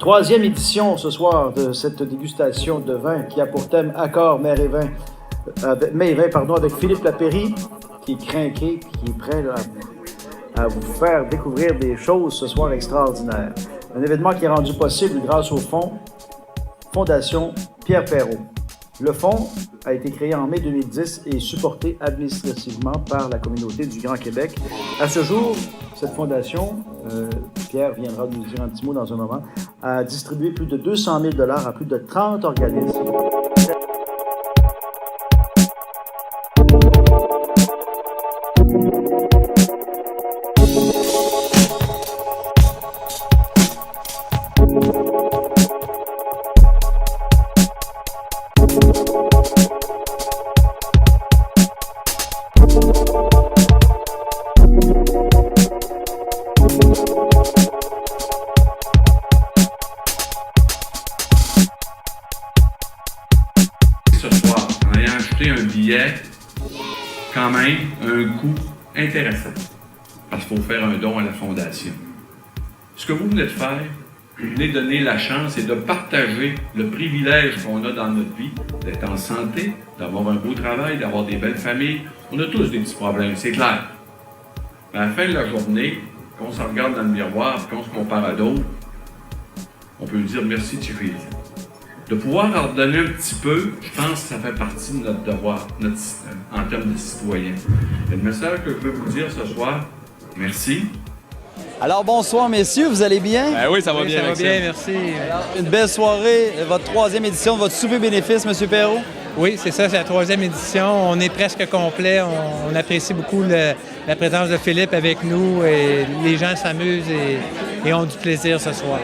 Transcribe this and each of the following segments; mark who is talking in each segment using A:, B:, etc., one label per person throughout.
A: Troisième édition ce soir de cette dégustation de vin qui a pour thème Accord Mets et Vin, avec Philippe Lapéry, qui est crinqué, qui est prêt là, à vous faire découvrir des choses ce soir extraordinaires. Un événement qui est rendu possible grâce au Fondation Pierre Perrault. Le fonds a été créé en mai 2010 et supporté administrativement par la communauté du Grand Québec. À ce jour, cette fondation, Pierre viendra nous dire un petit mot dans un moment, a distribué plus de 200 000 $ à plus de 30 organismes.
B: Quand même un coût intéressant, parce qu'il faut faire un don à la Fondation. Ce que vous venez de faire, vous venez de donner la chance et de partager le privilège qu'on a dans notre vie, d'être en santé, d'avoir un beau travail, d'avoir des belles familles. On a tous des petits problèmes, c'est clair. Mais à la fin de la journée, quand on se regarde dans le miroir et qu'on se compare à d'autres, on peut dire merci de suffisant. De pouvoir leur donner un petit peu, je pense que ça fait partie de notre devoir, en termes de citoyens. Et le message que je veux vous dire ce soir, merci.
C: Alors bonsoir messieurs, vous allez bien?
D: Oui, ça va bien,
E: ça va
D: Maxime.
E: bien, merci.
C: Alors, une belle soirée, votre troisième édition de votre souper bénéfice, M. Perrault.
E: Oui, c'est ça, c'est la troisième édition. On est presque complet. On apprécie beaucoup la présence de Philippe avec nous et les gens s'amusent et ont du plaisir ce soir.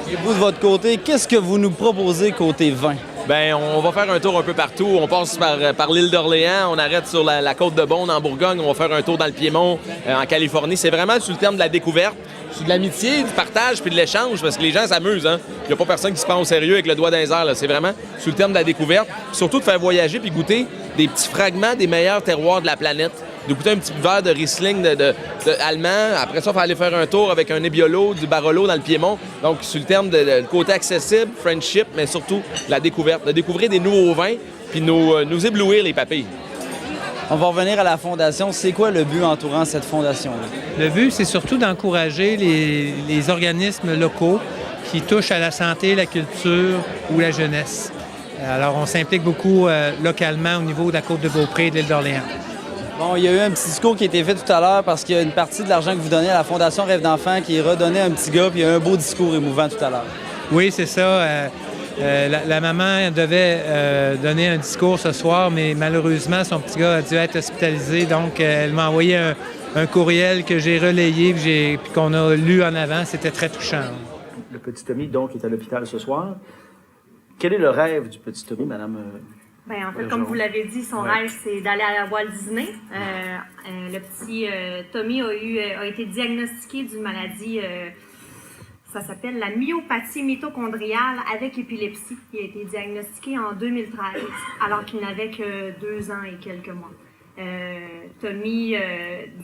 C: Et vous, de votre côté, qu'est-ce que vous nous proposez côté vin?
D: Bien, on va faire un tour un peu partout. On passe par l'île d'Orléans, on arrête sur la côte de Beaune en Bourgogne, on va faire un tour dans le Piémont, en Californie. C'est vraiment sur le terme de la découverte, sur de l'amitié, du partage puis de l'échange, parce que les gens s'amusent. Hein? Il n'y a pas personne qui se prend au sérieux avec le doigt dans les airs. Là. C'est vraiment sur le terme de la découverte. Puis surtout de faire voyager puis goûter des petits fragments des meilleurs terroirs de la planète. De goûter un petit verre de Riesling de allemand. Après ça, il faut aller faire un tour avec un Nebbiolo, du Barolo dans le Piémont. Donc, sur le terme de côté accessible, friendship, mais surtout la découverte. De découvrir des nouveaux vins puis nous éblouir les papilles.
C: On va revenir à la fondation. C'est quoi le but entourant cette fondation-là?
E: Le but, c'est surtout d'encourager les organismes locaux qui touchent à la santé, la culture ou la jeunesse. Alors, on s'implique beaucoup localement au niveau de la Côte-de-Beaupré et de l'île d'Orléans.
C: Bon, il y a eu un petit discours qui a été fait tout à l'heure parce qu'il y a une partie de l'argent que vous donnez à la Fondation Rêve d'enfant qui est redonné à un petit gars, puis il y a un beau discours émouvant tout à l'heure.
E: Oui, c'est ça. La maman devait donner un discours ce soir, mais malheureusement, son petit gars a dû être hospitalisé. Donc, elle m'a envoyé un courriel que j'ai relayé puis qu'on a lu en avant. C'était très touchant.
A: Le petit Tommy, donc, est à l'hôpital ce soir. Quel est le rêve du petit Tommy, Madame?
F: Bien, en fait, comme vous l'avez dit, son rêve, c'est d'aller à Walt Disney. Le petit Tommy a été diagnostiqué d'une maladie, ça s'appelle la myopathie mitochondriale avec épilepsie. Il a été diagnostiqué en 2013, alors qu'il n'avait que 2 ans et quelques mois. Tommy,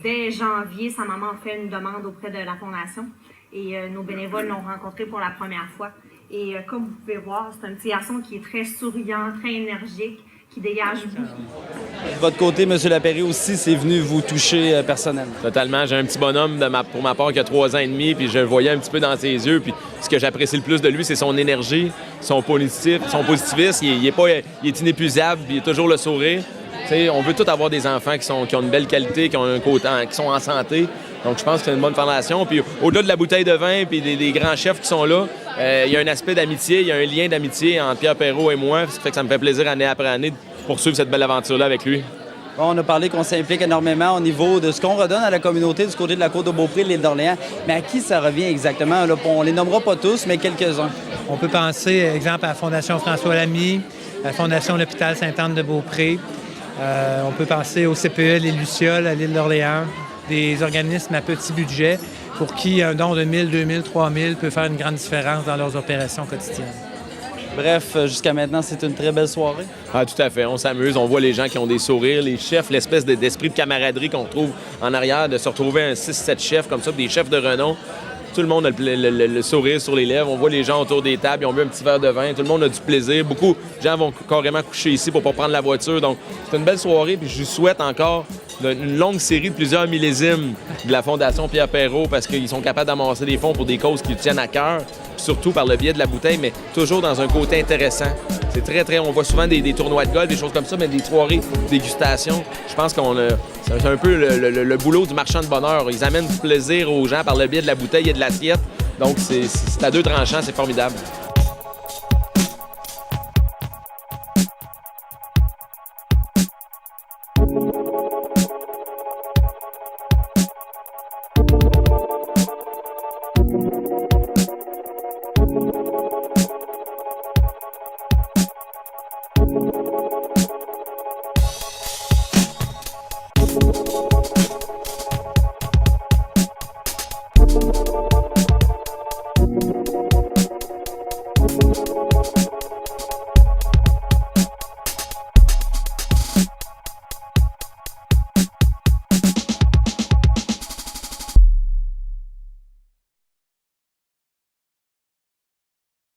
F: dès janvier, sa maman a fait une demande auprès de la Fondation et nos bénévoles l'ont rencontré pour la première fois. Et comme vous pouvez voir, c'est un petit garçon qui est très souriant, très énergique, qui dégage beaucoup.
C: De votre côté, M. Lapéry aussi, c'est venu vous toucher personnellement.
D: Totalement. J'ai un petit bonhomme pour ma part qui a 3 ans et demi, puis je le voyais un petit peu dans ses yeux. Puis ce que j'apprécie le plus de lui, c'est son énergie, son positivisme. Il est inépuisable, puis il a toujours le sourire. T'sais, on veut tous avoir des enfants qui ont une belle qualité, qui sont en santé. Donc, je pense que c'est une bonne fondation. Puis, au-delà de la bouteille de vin puis des grands chefs qui sont là, il y a un aspect d'amitié, il y a un lien d'amitié entre Pierre Perrault et moi. Ça fait que ça me fait plaisir, année après année, de poursuivre cette belle aventure-là avec lui.
C: Bon, on a parlé qu'on s'implique énormément au niveau de ce qu'on redonne à la communauté du côté de la Côte-de-Beaupré et de l'île d'Orléans. Mais à qui ça revient exactement? Là, on les nommera pas tous, mais quelques-uns.
E: On peut penser, exemple, à la Fondation François Lamy, à la Fondation L'Hôpital Sainte-Anne-de-Beaupré. On peut penser au CPE Les Lucioles à l'île d'Orléans, des organismes à petit budget pour qui un don de 1 000, 2 000, 3 000 peut faire une grande différence dans leurs opérations quotidiennes.
C: Bref, jusqu'à maintenant, c'est une très belle soirée.
D: Ah, tout à fait. On s'amuse. On voit les gens qui ont des sourires, les chefs, l'espèce d'esprit de camaraderie qu'on retrouve en arrière, de se retrouver un 6-7 chefs comme ça, des chefs de renom. tout le monde a le sourire sur les lèvres. On voit les gens autour des tables, ils ont bu un petit verre de vin. Tout le monde a du plaisir. Beaucoup de gens vont carrément coucher ici pour ne pas prendre la voiture. Donc, c'est une belle soirée. Puis je vous souhaite encore une longue série de plusieurs millésimes de la Fondation Pierre Perrault parce qu'ils sont capables d'amasser des fonds pour des causes qui tiennent à cœur, surtout par le biais de la bouteille, mais toujours dans un côté intéressant. C'est très... On voit souvent des tournois de golf, des choses comme ça, mais des soirées dégustation. Je pense c'est un peu le boulot du marchand de bonheur. Ils amènent du plaisir aux gens par le biais de la bouteille et de l'assiette. Donc, c'est à deux tranchants, c'est formidable.